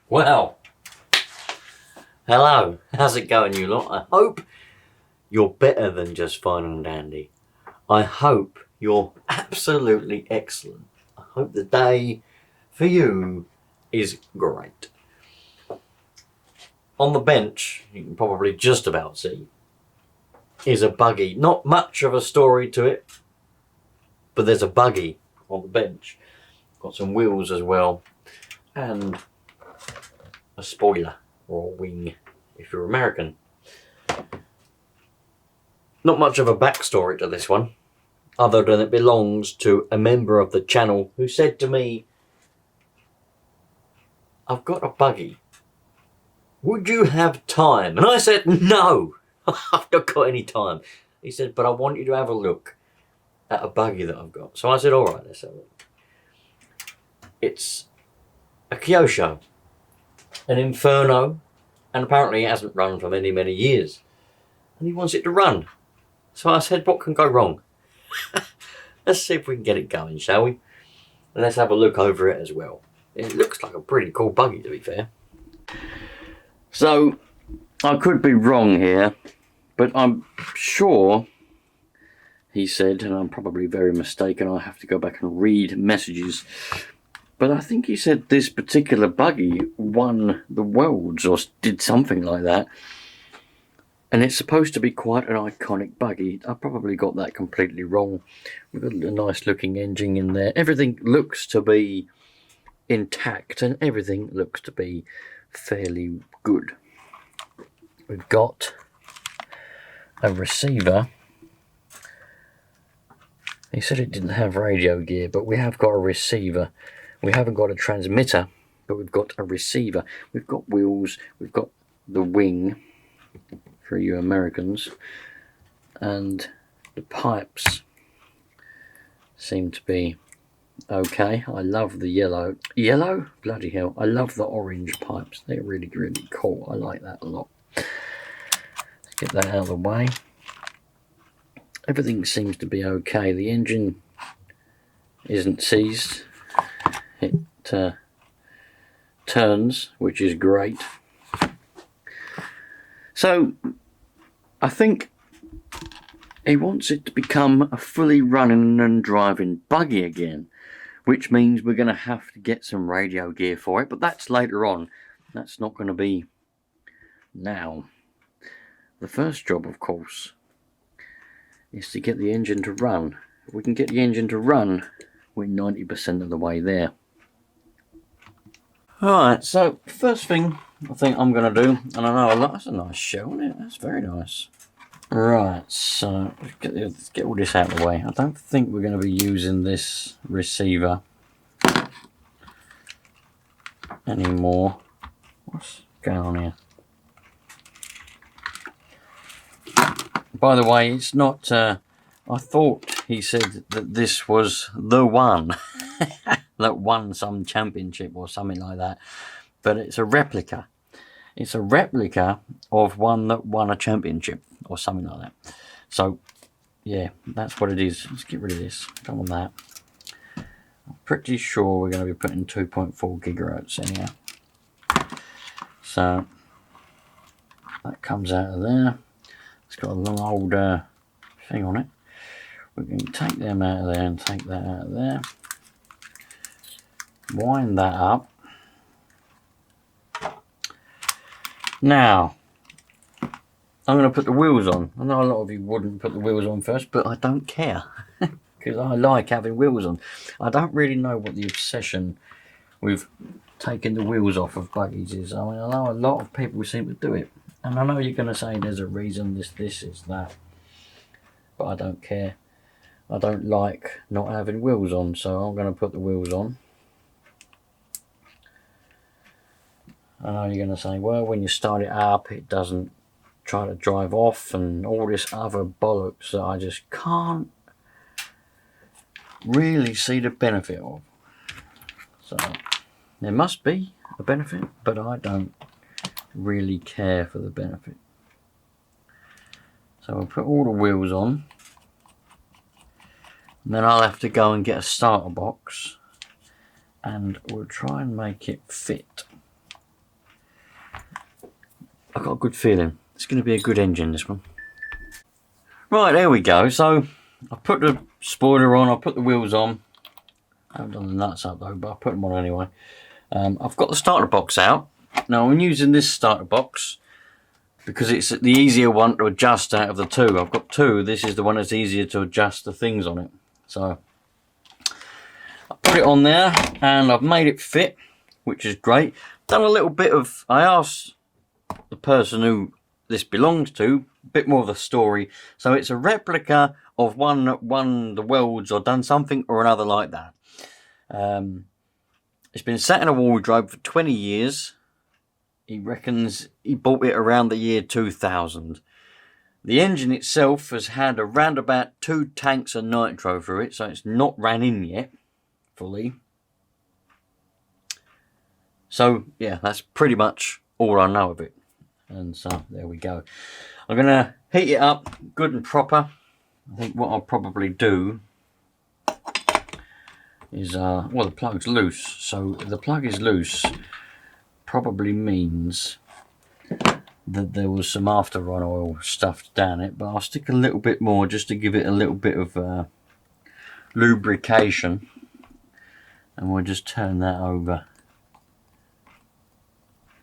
Well, hello, how's it going you lot? I hope you're better than just fine and dandy. I hope you're absolutely excellent. I hope the day for you is great. On the bench, you can probably just about see, is a buggy. Not much of a story to it, but there's a buggy on the bench. Got some wheels as well, and a spoiler, or a wing if you're American. Not much of a backstory to this one, other than it belongs to a member of the channel who said to me, I've got a buggy. Would you have time? And I said, no, I've not got any time. He said, but I want you to have a look at a buggy that I've got. So I said, all right, let's have a look. It's a Kyosho, an Inferno, and apparently it hasn't run for many, many years. And he wants it to run. So I said, what can go wrong? Let's see if we can get it going, shall we? And let's have a look over it as well. It looks like a pretty cool buggy, to be fair. So, I could be wrong here, but I'm sure he said, and I'm probably very mistaken, I have to go back and read messages, but I think he said this particular buggy won the Worlds, or did something like that. And it's supposed to be quite an iconic buggy. I probably got that completely wrong. We've got a nice looking engine in there. Everything looks to be intact and everything looks to be fairly good. We've got a receiver. He said it didn't have radio gear, but we have got a receiver. We haven't got a transmitter, but we've got a receiver. We've got wheels. We've got the wing for you Americans, and the pipes seem to be okay. I love the yellow, bloody hell, I love the orange pipes. They're really, really cool. I like that a lot. Let's get that out of the way. Everything seems to be okay. The engine isn't seized. It turns, which is great. So, I think he wants it to become a fully running and driving buggy again, which means we're going to have to get some radio gear for it, but that's later on. That's not going to be now. The first job, of course, is to get the engine to run. If we can get the engine to run, we're 90% of the way there. Alright, so first thing I think I'm going to do, and I know a lot, that's a nice shell, isn't it? That's very nice. Right, so let's get all this out of the way. I don't think we're going to be using this receiver anymore. What's going on here? By the way, it's not, I thought he said that this was the one that won some championship or something like that, but it's a replica. It's a replica of one that won a championship or something like that. So, yeah, that's what it is. Let's get rid of this. Don't want that. I'm pretty sure we're going to be putting 2.4 gigahertz in here. So, that comes out of there. It's got a long old thing on it. We're going to take them out of there and take that out of there. Wind that up. Now, I'm going to put the wheels on. I know a lot of you wouldn't put the wheels on first, but I don't care. Because I like having wheels on. I don't really know what the obsession with taking the wheels off of buggies is. I mean, I know a lot of people seem to do it. And I know you're going to say there's a reason, this is that. But I don't care. I don't like not having wheels on, so I'm going to put the wheels on. I know you're going to say, well, when you start it up, it doesn't try to drive off and all this other bollocks that I just can't really see the benefit of. So, there must be a benefit, but I don't really care for the benefit. So we'll put all the wheels on. And then I'll have to go and get a starter box and we'll try and make it fit. I've got a good feeling. It's going to be a good engine, this one. Right, there we go. So I put the spoiler on, I put the wheels on. I haven't done the nuts up though, but I put them on anyway. I've got the starter box out. Now I'm using this starter box because it's the easier one to adjust out of the two. I've got two. This is the one that's easier to adjust the things on it. So I put it on there and I've made it fit, which is great. Done a little bit of, I asked the person who this belongs to a bit more of the story. So it's a replica of one that won the worlds or done something or another like that. It's been sat in a wardrobe for 20 years. He reckons he bought it around the year 2000. The engine itself has had around about 2 tanks of nitro through it, so it's not ran in yet fully. So yeah, that's pretty much all I know of it. And so there we go. I'm going to heat it up good and proper. I think what I'll probably do is, well, the plug's loose. So the plug is loose probably means that there was some after-run oil stuffed down it, but I'll stick a little bit more just to give it a little bit of lubrication. And we'll just turn that over.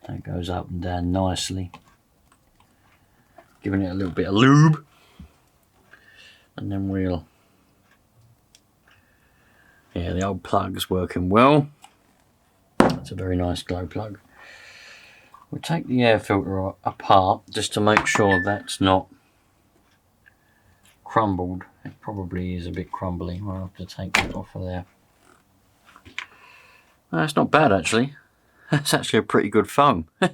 That goes up and down nicely. Giving it a little bit of lube. And then we'll... Yeah, the old plug's working well. That's a very nice glow plug. We'll take the air filter apart just to make sure that's not crumbled. It probably is a bit crumbly. I'll have to take that off of there. That's not bad actually. That's actually a pretty good foam. I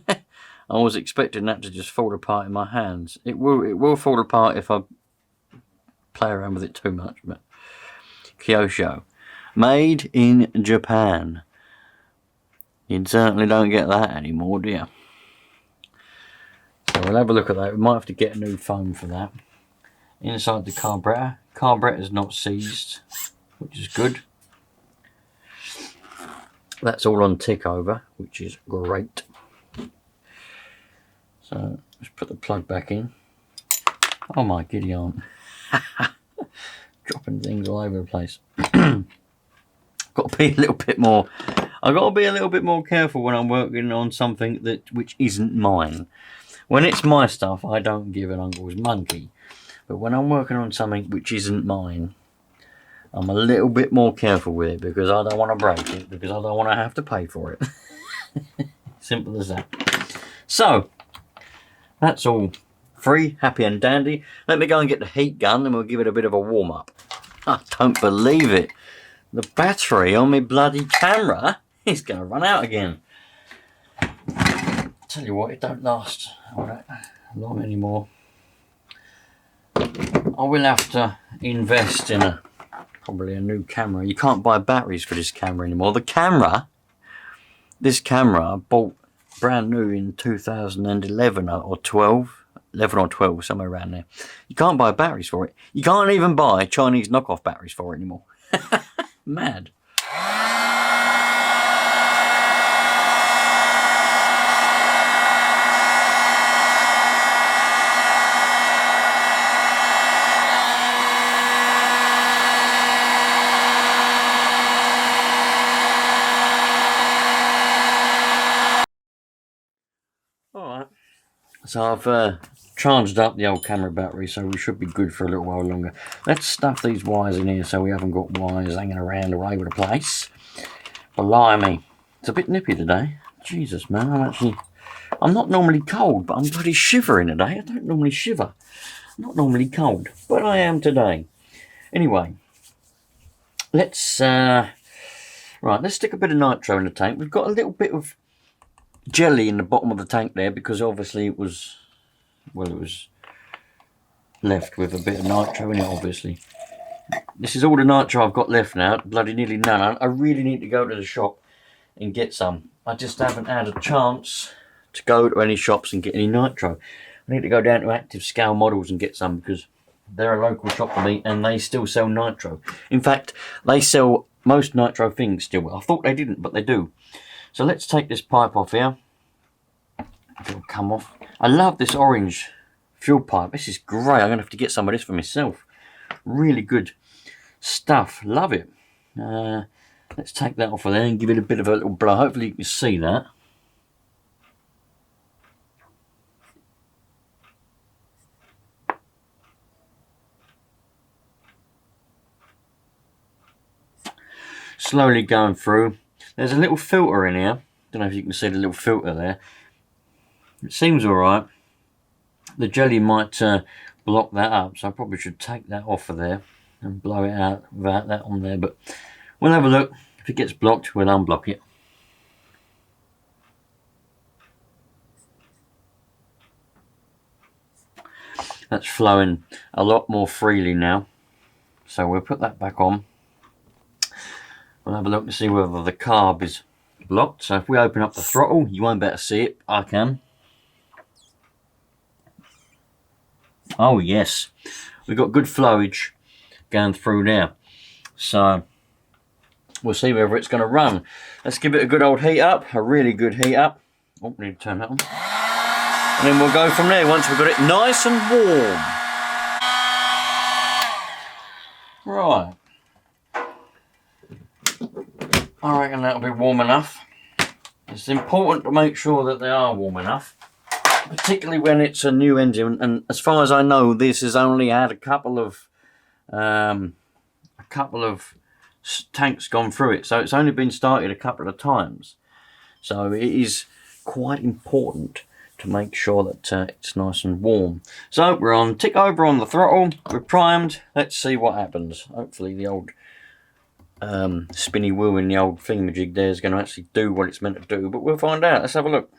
was expecting that to just fall apart in my hands. It will fall apart if I play around with it too much. But Kyosho, made in Japan. You certainly don't get that anymore, do you? So we'll have a look at that. We might have to get a new foam for that. Inside the carburetor. Carburetor's not seized, which is good. That's all on tick over, which is great. So let's put the plug back in. Oh my giddy aunt. Dropping things all over the place. Got to be a little bit more. I've got to be a little bit more careful when I'm working on something which isn't mine. When it's my stuff, I don't give an uncle's monkey. But when I'm working on something which isn't mine, I'm a little bit more careful with it because I don't want to break it, because I don't want to have to pay for it. Simple as that. So, that's all free, happy and dandy. Let me go and get the heat gun and we'll give it a bit of a warm up. I don't believe it. The battery on my bloody camera is going to run out again. Tell you what, it don't last long anymore. I will have to invest in probably a new camera. You can't buy batteries for this camera anymore. This camera I bought brand new in 2011 or 12, 11 or 12, somewhere around there. You can't buy batteries for it. You can't even buy Chinese knockoff batteries for it anymore. Mad. Alright, so I've charged up the old camera battery, so we should be good for a little while longer. Let's stuff these wires in here so we haven't got wires hanging around all over the place. Blimey, it's a bit nippy today. Jesus man, I'm not normally cold, but I'm bloody shivering today. I don't normally shiver. I'm not normally cold, but I am today. Anyway, let's stick a bit of nitro in the tank. We've got a little bit of jelly in the bottom of the tank there because obviously it was left with a bit of nitro in it, obviously. This is all the nitro I've got left now, bloody nearly none. I really need to go to the shop and get some. I just haven't had a chance to go to any shops and get any nitro. I need to go down to Active Scale Models and get some because they're a local shop to me and they still sell nitro. In fact, they sell most nitro things still. I thought they didn't, but they do. So let's take this pipe off here. It'll come off. I love this orange fuel pipe. This is great. I'm going to have to get some of this for myself. Really good stuff. Love it. Let's take that off of there and give it a bit of a little blow. Hopefully you can see that. Slowly going through. There's a little filter in here. Don't know if you can see the little filter there. It seems alright. The jelly might block that up, so I probably should take that off of there and blow it out without that on there. But we'll have a look. If it gets blocked, we'll unblock it. That's flowing a lot more freely now. So we'll put that back on. We'll have a look to see whether the carb is blocked. So if we open up the throttle, you won't be able to see it. I can. Oh yes, we've got good flowage going through there. So we'll see whether it's going to run. Let's give it a good old heat up, a really good heat up. Oh, we need to turn that on. And then we'll go from there once we've got it nice and warm. Right. I reckon that'll be warm enough. It's important to make sure that they are warm enough, particularly when it's a new engine. And as far as I know, this has only had a couple of tanks gone through it, so it's only been started a couple of times. So it is quite important to make sure that it's nice and warm. So we're on tick over on the throttle, we're primed. Let's see what happens. Hopefully the old spinny wheel in the old thingamajig there is going to actually do what it's meant to do, but we'll find out. Let's have a look.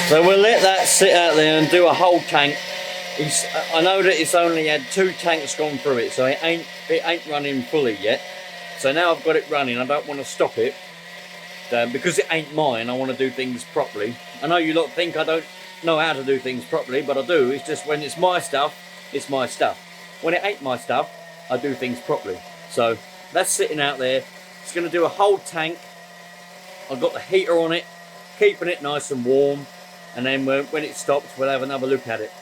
So we'll let that sit out there and do a whole tank. I know that it's only had 2 tanks gone through it, so it ain't running fully yet. So now I've got it running, I don't want to stop it. Because it ain't mine, I want to do things properly. I know you lot think I don't know how to do things properly, but I do. It's just when it's my stuff, it's my stuff. When it ain't my stuff, I do things properly. So that's sitting out there. It's going to do a whole tank. I've got the heater on it, keeping it nice and warm. And then when it stops, we'll have another look at it.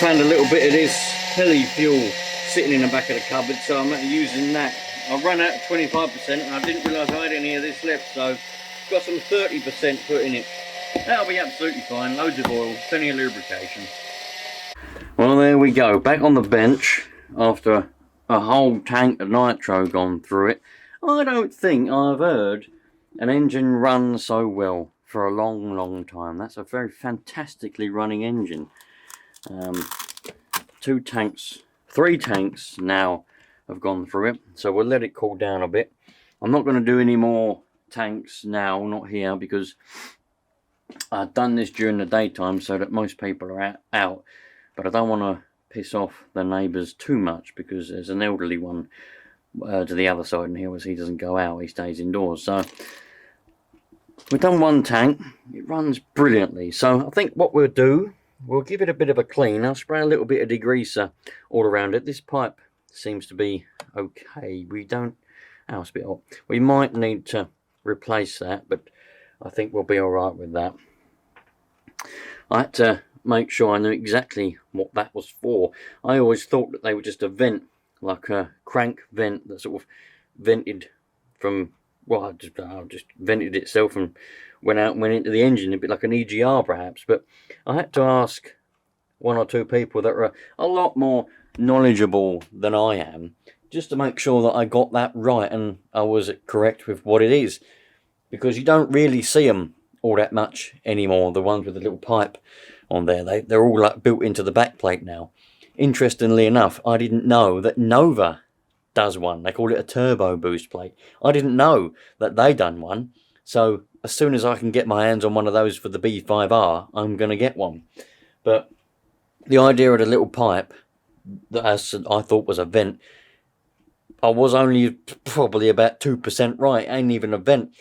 Found a little bit of this heli fuel sitting in the back of the cupboard, so I'm using that. I run out of 25% and I didn't realise I had any of this left, so got some 30% put in it. That'll be absolutely fine. Loads of oil, plenty of lubrication. Well, there we go, back on the bench after a whole tank of nitro gone through it. I don't think I've heard an engine run so well for a long time. That's a very fantastically running engine. 2 tanks, 3 tanks now have gone through it, so we'll let it cool down a bit I'm not going to do any more tanks now, not here, because I've done this during the daytime so that most people are out, but I don't want to piss off the neighbours too much, because there's an elderly one to the other side, and he doesn't go out, he stays indoors. So we've done one tank, it runs brilliantly. So I think what we'll do, we'll give it a bit of a clean. I'll spray a little bit of degreaser all around it. This pipe seems to be okay. We don't, oh, it's a bit hot. We might need to replace that, but I think we'll be alright with that. I had to make sure I knew exactly what that was for. I always thought that they were just a vent, like a crank vent that sort of vented from, well, I just vented itself and went out and went into the engine, a bit like an EGR perhaps. But I had to ask one or two people that are a lot more knowledgeable than I am, just to make sure that I got that right and I was correct with what it is. Because you don't really see them all that much anymore, the ones with the little pipe on there. They're all like built into the back plate now. Interestingly enough, I didn't know that Nova does one. They call it a turbo boost plate. I didn't know that they done one. So as soon as I can get my hands on one of those for the B5R, I'm going to get one. But the idea of the little pipe, that I thought was a vent, I was only probably about 2% right. It ain't even a vent.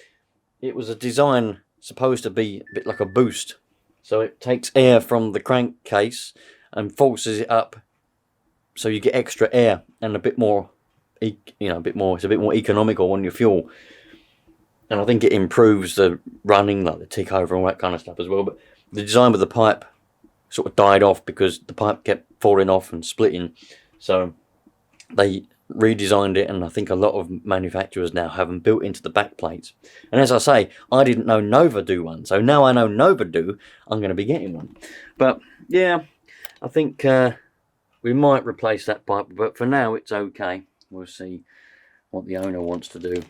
It was a design supposed to be a bit like a boost. So it takes air from the crankcase and forces it up, so you get extra air and a bit more, it's a bit more economical on your fuel. And I think it improves the running, like the tick over and all that kind of stuff as well. But the design with the pipe sort of died off because the pipe kept falling off and splitting. So they redesigned it, and I think a lot of manufacturers now have them built into the back plates. And as I say, I didn't know Nova do one, so now I know Nova do, I'm going to be getting one. But yeah, I think we might replace that pipe, but for now it's okay. We'll see what the owner wants to do.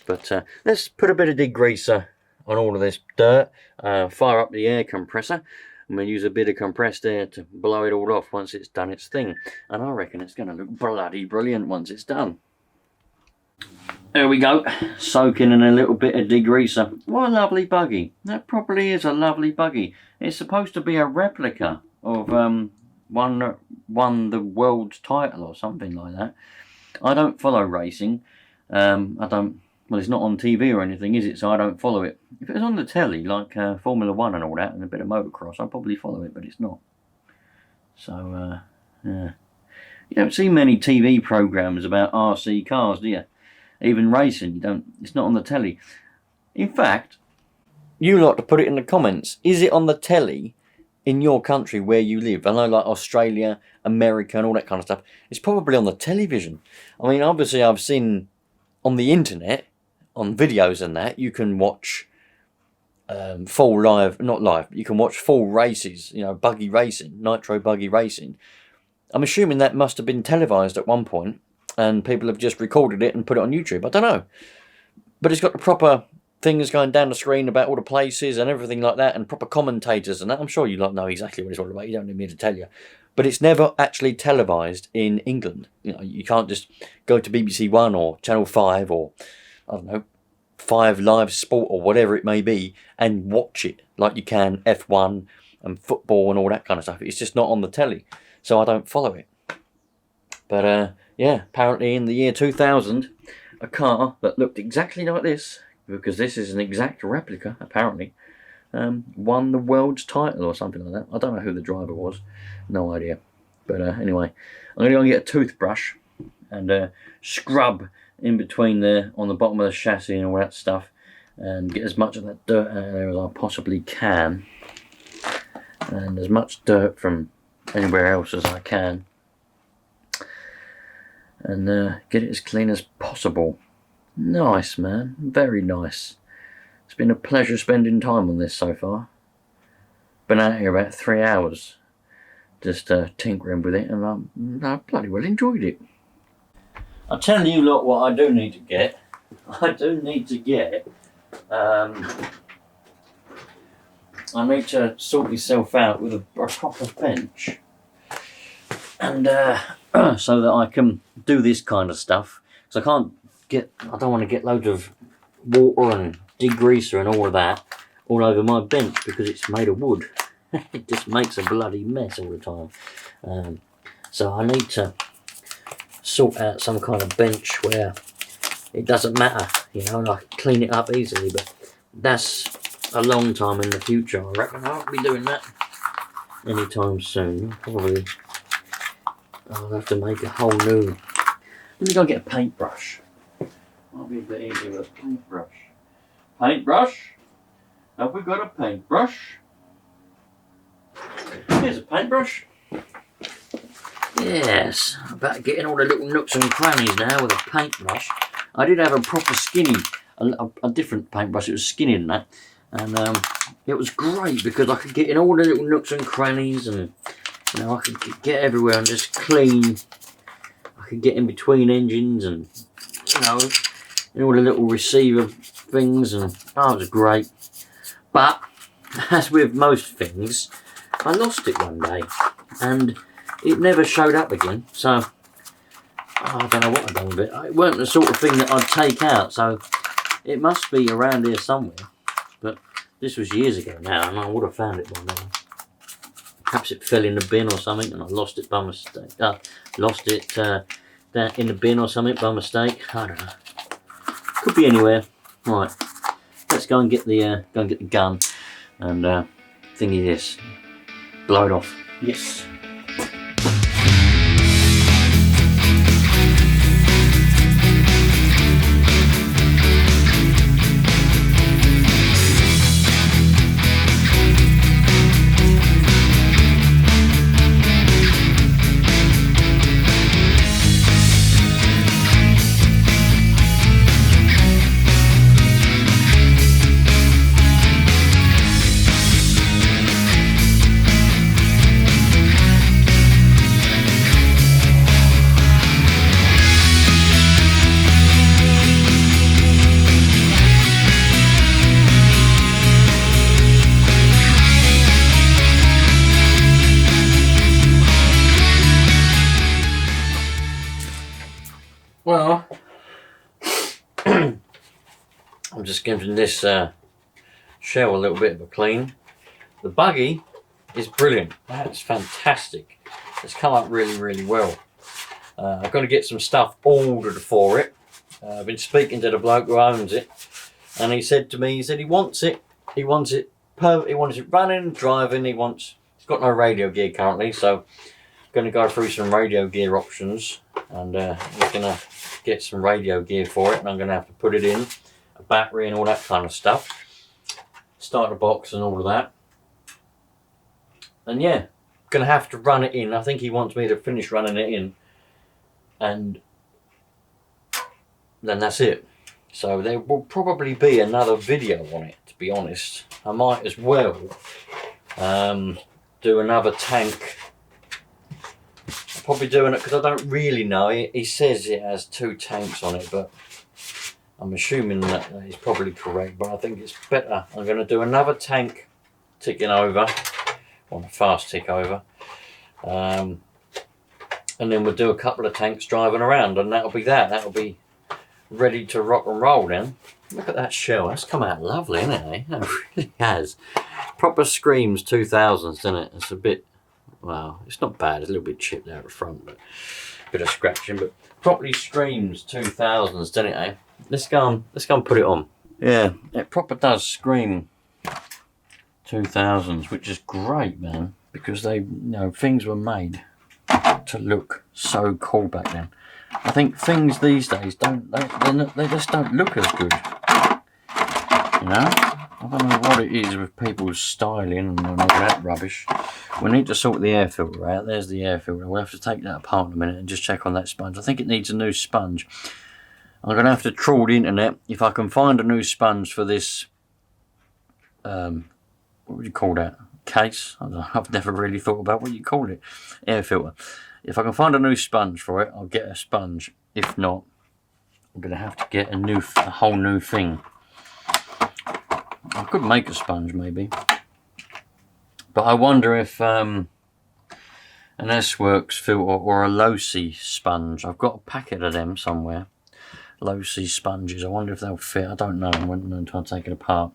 But let's put a bit of degreaser on all of this dirt, fire up the air compressor. I'm going to use a bit of compressed air to blow it all off once it's done its thing. And I reckon it's going to look bloody brilliant once it's done. There we go, soaking in a little bit of degreaser. What a lovely buggy. That probably is a lovely buggy. It's supposed to be a replica of one that won the world's title or something like that. I don't follow racing. Well, it's not on TV or anything, is it? So I don't follow it. If it was on the telly, like Formula 1 and all that, and a bit of motocross, I'd probably follow it, but it's not. So, yeah. You don't see many TV programmes about RC cars, do you? Even racing, you don't. It's not on the telly. In fact, you lot to put it in the comments. Is it on the telly in your country where you live? I know, like Australia, America, and all that kind of stuff. It's probably on the television. I mean, obviously, I've seen on the internet, on videos and that, you can watch full live, not live, you can watch full races, buggy racing, Nitro buggy racing. I'm assuming that must have been televised at one point, and people have just recorded it and put it on YouTube. I don't know. But it's got the proper things going down the screen about all the places and everything like that, and proper commentators and that. I'm sure you lot know exactly what it's all about. You don't need me to tell you. But it's never actually televised in England. You can't just go to BBC One or Channel 5 or, I don't know, 5 Live Sport or whatever it may be and watch it like you can F1 and football and all that kind of stuff. It's just not on the telly, so I don't follow it. But yeah, apparently in the year 2000, a car that looked exactly like this, because this is an exact replica apparently, won the world's title or something like that. I don't know who the driver was, no idea. But anyway, I'm going to go and get a toothbrush and scrub in between there on the bottom of the chassis and all that stuff, and get as much of that dirt out of there as I possibly can, and as much dirt from anywhere else as I can, and get it as clean as possible. Nice, man, very nice. It's been a pleasure spending time on this so far. Been out here about 3 hours just tinkering with it, and I bloody well enjoyed it. I'll tell you lot what I do need to get. I do need to get I need to sort myself out with a proper bench, and so that I can do this kind of stuff, because I can't I don't want to get loads of water and degreaser and all of that all over my bench because it's made of wood. It just makes a bloody mess all the time. So I need to sort out some kind of bench where it doesn't matter, you know, and I can clean it up easily, but that's a long time in the future. I reckon I won't be doing that anytime soon. Probably I'll have to make a whole new. Let me go get a paintbrush. Might be a bit easier with a paintbrush. Paintbrush? Have we got a paintbrush? Here's a paintbrush. Yes, about getting all the little nooks and crannies now with a paintbrush. I did have a proper skinny, a different paintbrush. It was skinnier than that, and it was great because I could get in all the little nooks and crannies, and you know, I could get everywhere and just clean. I could get in between engines, and you know, in all the little receiver things, and oh, it was great. But as with most things, I lost it one day, and it never showed up again. So I don't know what I've done with it. It weren't the sort of thing that I'd take out, so it must be around here somewhere. But this was years ago now, and I would have found it by now. Perhaps it fell in the bin or something, and I lost it by mistake. Lost it down in the bin or something by mistake. I don't know. Could be anywhere. Right. Let's go and get the gun and thingy this. Blow it off. Yes. Well, I'm just giving this shell a little bit of a clean. The buggy is brilliant. That's fantastic. It's come up really, really well. I've got to get some stuff ordered for it. I've been speaking to the bloke who owns it, and he said to me, he wants it running, driving. He's got no radio gear currently, so going to go through some radio gear options, and we're going to get some radio gear for it, and I'm going to have to put it in a battery and all that kind of stuff, starter box and all of that, and yeah, going to have to run it in. I think he wants me to finish running it in, and then that's it. So there will probably be another video on it, to be honest. I might as well do another tank. Probably doing it because I don't really know. He says it has 2 tanks on it, but I'm assuming that he's probably correct. But I think it's better. I'm going to do another tank ticking over, on a fast tick over, and then we'll do a couple of tanks driving around, and that'll be that. That'll be ready to rock and roll then. Look at that shell. That's come out lovely, isn't it? Eh? It really has. Proper screams 2000s, doesn't it? It's a bit. Well, it's not bad. It's a little bit chipped out the front, but a bit of scratching. But properly screams 2000s, doesn't it? Eh? Let's go and put it on. Yeah, it proper does scream 2000s, which is great, man, because things were made to look so cool back then. I think things these days they just don't look as good. You know, I don't know what it is with people's styling and all that rubbish. We need to sort the air filter out. There's the air filter. We'll have to take that apart in a minute and just check on that sponge. I think it needs a new sponge. I'm going to have to trawl the internet if I can find a new sponge for this. What would you call that? Case? I don't know. I've never really thought about what you call it. Air filter. If I can find a new sponge for it, I'll get a sponge. If not, I'm going to have to get a whole new thing. I could make a sponge maybe. But I wonder if an S-Works filter or a Losi sponge. I've got a packet of them somewhere. low-C sponges. I wonder if they'll fit. I don't know. I wouldn't know until I take it apart.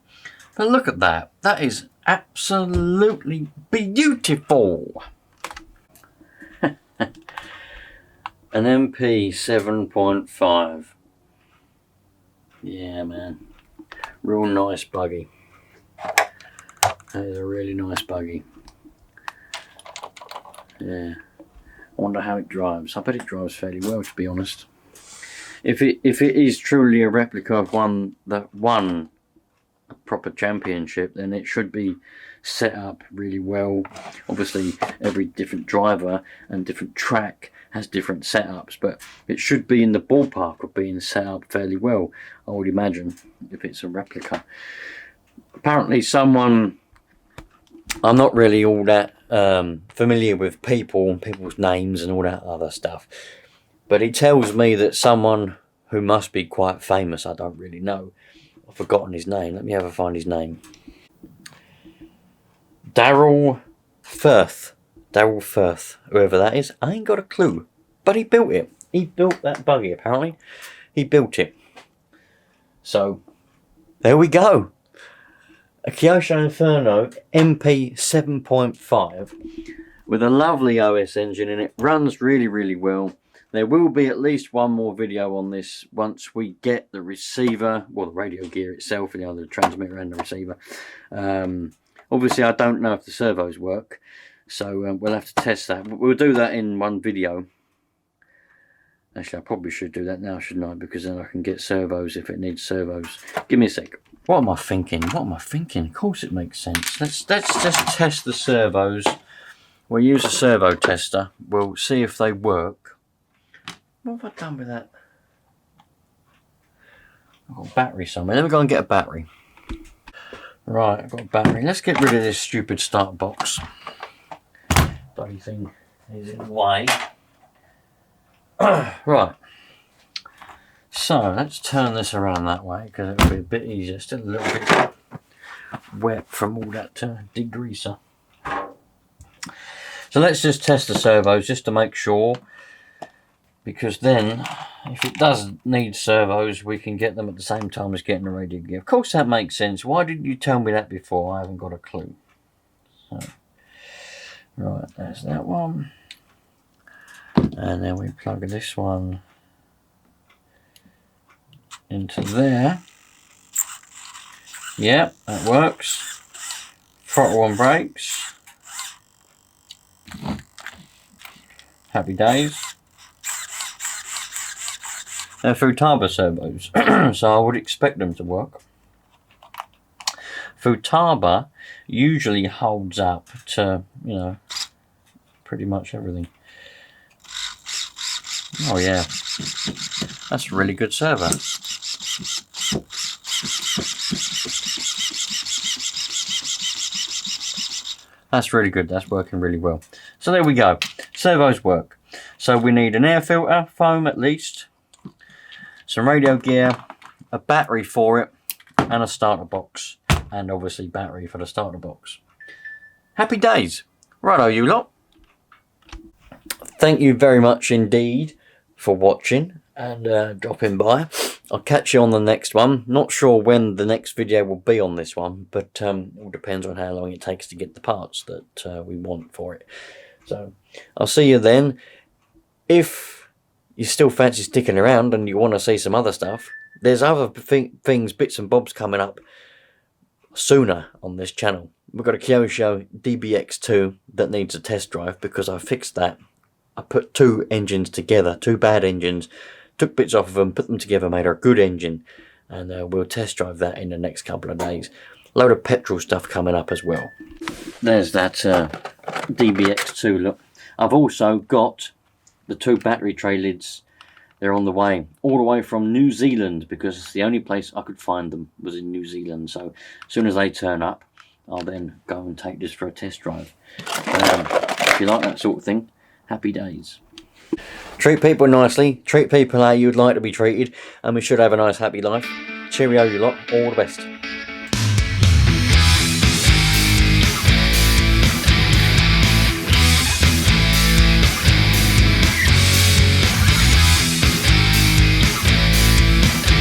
But look at that. That is absolutely beautiful. An MP7.5. Yeah, man. Real nice buggy. That is a really nice buggy. Yeah. I wonder how it drives. I bet it drives fairly well, to be honest. If it is truly a replica of one that won a proper championship, then it should be set up really well. Obviously, every different driver and different track has different setups, but it should be in the ballpark of being set up fairly well, I would imagine, if it's a replica. Apparently someone, I'm not really all that familiar with people and people's names and all that other stuff, but he tells me that someone who must be quite famous, I don't really know, I've forgotten his name, let me ever find his name. Daryl Firth, whoever that is, I ain't got a clue, but he built it. He built that buggy, apparently. He built it. So, there we go. A Kyosho Inferno MP7.5 with a lovely OS engine in it. Runs really, really well. There will be at least one more video on this once we get the receiver, well, the radio gear itself, you know, the transmitter and the receiver. Obviously, I don't know if the servos work, so we'll have to test that. We'll do that in one video. Actually, I probably should do that now, shouldn't I? Because then I can get servos if it needs servos. Give me a sec. What am I thinking? What am I thinking? Of course it makes sense. Let's just test the servos. We'll use a servo tester. We'll see if they work. What have I done with that? I've got a battery somewhere. Let me go and get a battery. Right, I've got a battery. Let's get rid of this stupid start box. Bloody thing is in the way. Right. So, let's turn this around that way because it'll be a bit easier. Still a little bit wet from all that degreaser. So let's just test the servos just to make sure, because then if it does need servos we can get them at the same time as getting the radio gear. Of course that makes sense. Why didn't you tell me that before? I haven't got a clue. So, right, there's that one, and then we plug this one into there. Yep, that works. Throttle and brakes. Happy days. They're Futaba servos, so I would expect them to work. Futaba usually holds up to, you know, pretty much everything. Oh yeah, that's a really good servo. That's really good, that's working really well. So there we go, servos work. So we need an air filter, foam at least, some radio gear, a battery for it, and a starter box. And obviously battery for the starter box. Happy days. Righto you lot. Thank you very much indeed for watching and dropping by. I'll catch you on the next one. Not sure when the next video will be on this one, but it all depends on how long it takes to get the parts that we want for it. So I'll see you then. If you still fancy sticking around and you want to see some other stuff, there's other things, bits and bobs coming up sooner on this channel. We've got a Kyosho DBX2 that needs a test drive because I fixed that. I put two engines together, two bad engines, took bits off of them, put them together, made a good engine, and we'll test drive that in the next couple of days. Load of petrol stuff coming up as well. There's that DBX2 look. I've also got the two battery tray lids. They're on the way, all the way from New Zealand, because it's the only place I could find them was in New Zealand. So as soon as they turn up, I'll then go and take this for a test drive. If you like that sort of thing, happy days. Treat people nicely, treat people how you'd like to be treated, and we should have a nice happy life. Cheerio you lot, all the best.